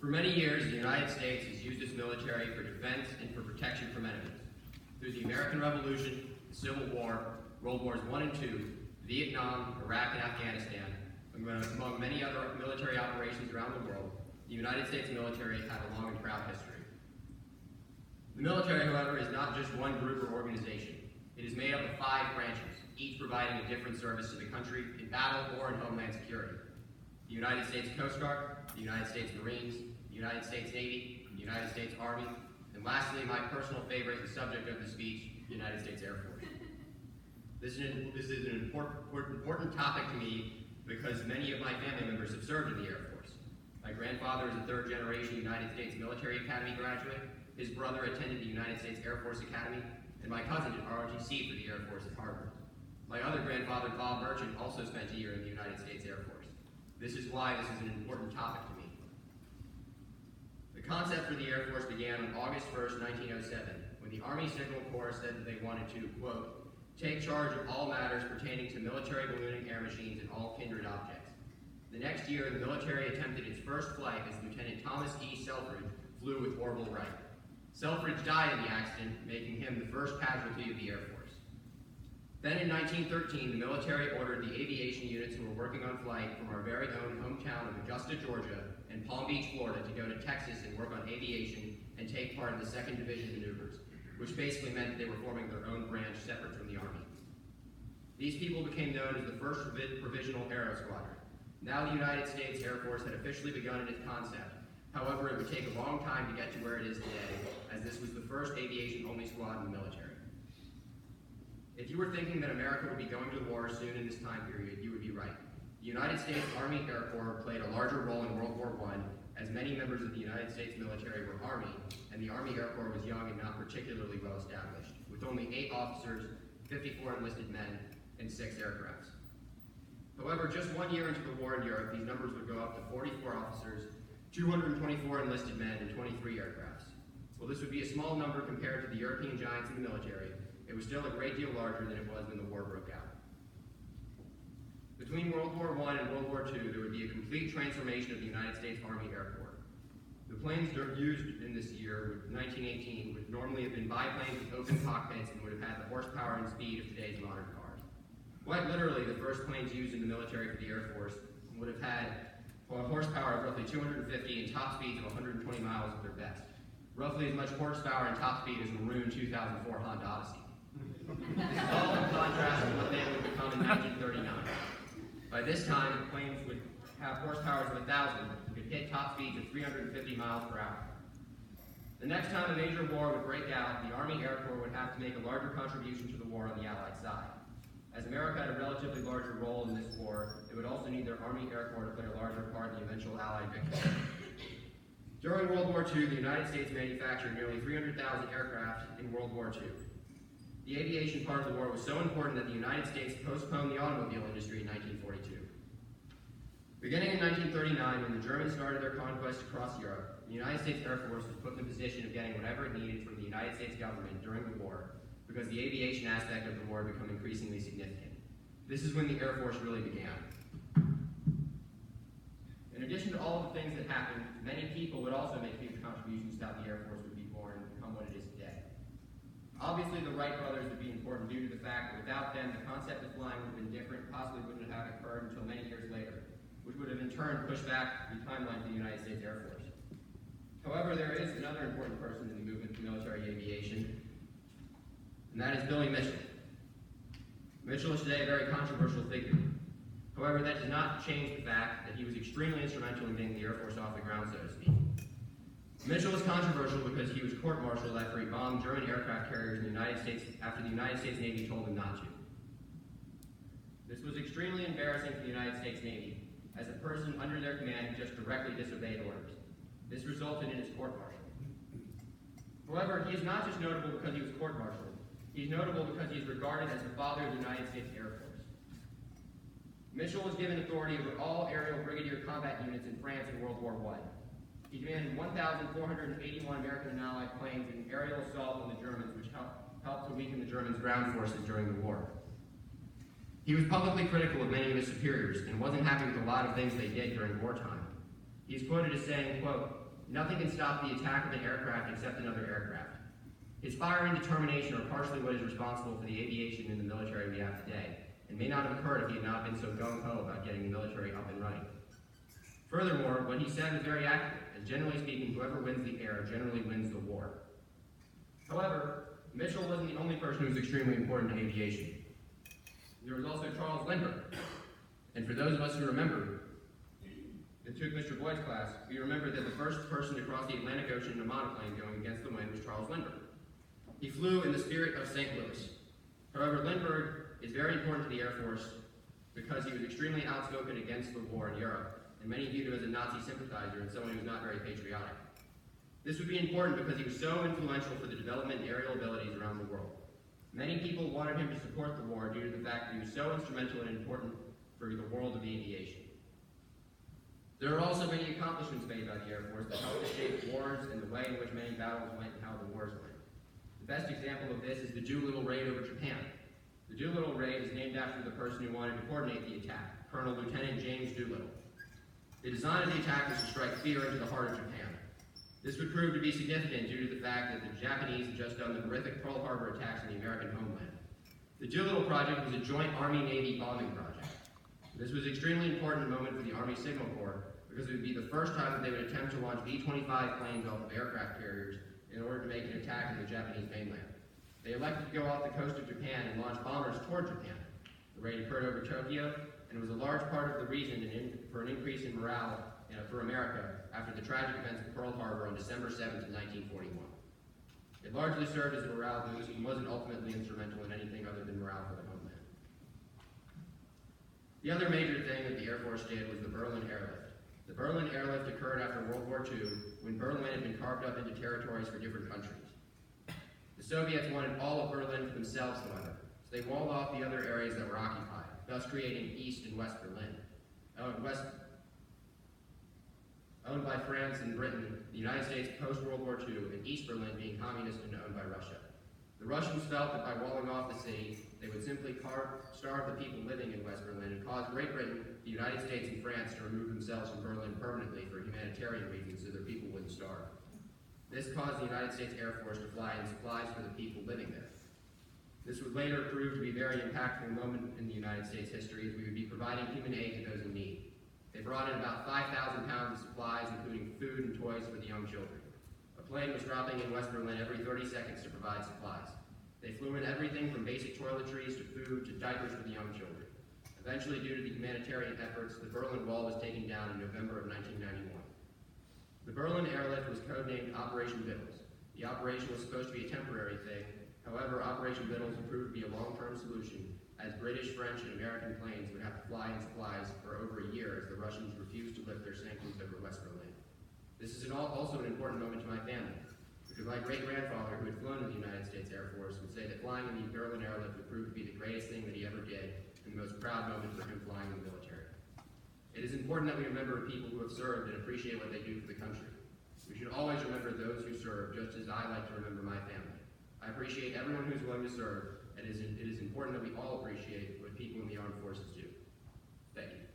For many years, the United States has used its military for defense and for protection from enemies. Through the American Revolution, the Civil War, World Wars I and II, Vietnam, Iraq, and Afghanistan, among many other military operations around the world, the United States military had a long and proud history. The military, however, is not just one group or organization. It is made up of 5 branches, each providing a different service to the country in battle or in homeland security. The United States Coast Guard, the United States Marines, the United States Navy, the United States Army, and lastly, my personal favorite, the subject of the speech, the United States Air Force. This is an important topic to me because many of my family members have served in the Air Force. My grandfather is a 3rd-generation United States Military Academy graduate. His brother attended the United States Air Force Academy, and my cousin did ROTC for the Air Force at Harvard. My other grandfather, Bob Merchant, also spent a year in the United States Air Force. This is why this is an important topic to me. The concept for the Air Force began on August 1st, 1907, when the Army Signal Corps said that they wanted to, quote, take charge of all matters pertaining to military ballooning air machines and all kindred objects. The next year, the military attempted its first flight as Lieutenant Thomas E. Selfridge flew with orbital right. Selfridge died in the accident, making him the first casualty of the Air Force. Then in 1913, the military ordered the aviation units who were working on flight from our very own hometown of Augusta, Georgia, and Palm Beach, Florida, to go to Texas and work on aviation and take part in the 2nd Division maneuvers, which basically meant that they were forming their own branch separate from the Army. These people became known as the 1st Provisional Aero Squadron. Now the United States Air Force had officially begun in its concept. However, it would take a long time to get to where it is today, as this was the first aviation-only squad in the military. If you were thinking that America would be going to war soon in this time period, you would be right. The United States Army Air Corps played a larger role in World War I, as many members of the United States military were Army, and the Army Air Corps was young and not particularly well established, with only 8 officers, 54 enlisted men, and 6 aircrafts. However, just 1 year into the war in Europe, these numbers would go up to 44 officers, 224 enlisted men, and 23 aircrafts. While this would be a small number compared to the European giants in the military, it was still a great deal larger than it was when the war broke out. Between World War I and World War II, there would be a complete transformation of the United States Army Air Corps. The planes used in this year, 1918, would normally have been biplanes with open cockpits and would have had the horsepower and speed of today's modern cars. Quite literally, the first planes used in the military for the Air Force would have had a horsepower of roughly 250 and top speeds of 120 miles at their best. Roughly as much horsepower and top speed as a Maroon 2004 Honda Odyssey. This is all in contrast to what they would become in 1939. By this time, the planes would have horsepowers of 1,000 and could hit top speeds of 350 miles per hour. The next time a major war would break out, the Army Air Corps would have to make a larger contribution to the war on the Allied side. As America had a relatively larger role in this war, it would also need their Army Air Corps to play a larger part in the eventual Allied victory. During World War II, the United States manufactured nearly 300,000 aircraft in World War II. The aviation part of the war was so important that the United States postponed the automobile industry in 1942. Beginning in 1939, when the Germans started their conquest across Europe, the United States Air Force was put in the position of getting whatever it needed from the United States government during the war, because the aviation aspect of the war had become increasingly significant. This is when the Air Force really began. In addition to all of the things that happened, many people would also make huge contributions to how the Air Force would be born and become what it is today. Obviously, the Wright brothers would be important due to the fact that without them, the concept of flying would have been different, possibly wouldn't have occurred until many years later, which would have in turn pushed back the timeline for the United States Air Force. However, there is another important person in the movement for military aviation, and that is Billy Mitchell. Mitchell is today a very controversial figure. However, that does not change the fact that he was extremely instrumental in getting the Air Force off the ground, so to speak. Mitchell was controversial because he was court-martialed after he bombed German aircraft carriers in the United States after the United States Navy told him not to. This was extremely embarrassing for the United States Navy, as a person under their command just directly disobeyed orders. This resulted in his court-martial. However, he is not just notable because he was court-martialed. He's notable because he is regarded as the father of the United States Air Force. Mitchell was given authority over all aerial brigadier combat units in France in World War I. He commanded 1,481 American and Allied planes in an aerial assault on the Germans, which helped to weaken the Germans' ground forces during the war. He was publicly critical of many of his superiors and wasn't happy with a lot of things they did during wartime. He is quoted as saying, quote, nothing can stop the attack of an aircraft except another aircraft. His fire and determination are partially what is responsible for the aviation and the military we have today, and may not have occurred if he had not been so gung-ho about getting the military up and running. Furthermore, what he said was very accurate, as generally speaking, whoever wins the air generally wins the war. However, Mitchell wasn't the only person who was extremely important to aviation. There was also Charles Lindbergh. And for those of us who remember, that took Mr. Boyd's class, we remember that the first person to cross the Atlantic Ocean in a monoplane going against the wind was Charles Lindbergh. He flew in the spirit of St. Louis. However, Lindbergh is very important to the Air Force because he was extremely outspoken against the war in Europe, and many viewed him as a Nazi sympathizer and someone who was not very patriotic. This would be important because he was so influential for the development and aerial abilities around the world. Many people wanted him to support the war due to the fact that he was so instrumental and important for the world of aviation. There are also many accomplishments made by the Air Force that helped to shape wars and the way in which many battles went and how the wars went. The best example of this is the Doolittle Raid over Japan. The Doolittle Raid is named after the person who wanted to coordinate the attack, Colonel Lieutenant James Doolittle. The design of the attack was to strike fear into the heart of Japan. This would prove to be significant due to the fact that the Japanese had just done the horrific Pearl Harbor attacks in the American homeland. The Doolittle Project was a joint Army-Navy bombing project. This was an extremely important moment for the Army Signal Corps because it would be the first time that they would attempt to launch B-25 planes off of aircraft carriers in order to make an attack on the Japanese mainland. They elected to go off the coast of Japan and launch bombers toward Japan. The raid occurred over Tokyo, and it was a large part of the reason for an increase in morale for America after the tragic events of Pearl Harbor on December 7th, 1941. It largely served as a morale boost and wasn't ultimately instrumental in anything other than morale for the homeland. The other major thing that the Air Force did was the Berlin Airlift. The Berlin Airlift occurred after World War II, when Berlin had been carved up into territories for different countries. The Soviets wanted all of Berlin for themselves, however, so they walled off the other areas that were occupied, thus creating East and West Berlin. Owned by France and Britain, the United States post-World War II, and East Berlin being communist and owned by Russia. The Russians felt that by walling off the city, they would simply starve the people living in West Berlin and cause Great Britain, the United States, and France to remove themselves from Berlin permanently for humanitarian reasons so their people wouldn't starve. This caused the United States Air Force to fly in supplies for the people living there. This would later prove to be a very impactful moment in the United States history as we would be providing human aid to those in need. They brought in about 5,000 pounds of supplies, including food and toys for the young children. A plane was dropping in West Berlin every 30 seconds to provide supplies. They flew in everything from basic toiletries to food to diapers for the young children. Eventually, due to the humanitarian efforts, the Berlin Wall was taken down in November of 1991. The Berlin Airlift was codenamed Operation Vittles. The operation was supposed to be a temporary thing. However, Operation Vittles would prove to be a long-term solution, as British, French, and American planes would have to fly in supplies for over a year as the Russians refused to lift their sanctions over West Berlin. This is also an important moment to my family, because my great-grandfather, who had flown in the United States Air Force, would say that flying in the Berlin Airlift would prove to be the greatest thing that he ever did, and the most proud moment for him flying in the military. It is important that we remember people who have served and appreciate what they do for the country. We should always remember those who serve, just as I like to remember my family. I appreciate everyone who's willing to serve, and it is important that we all appreciate what people in the armed forces do. Thank you.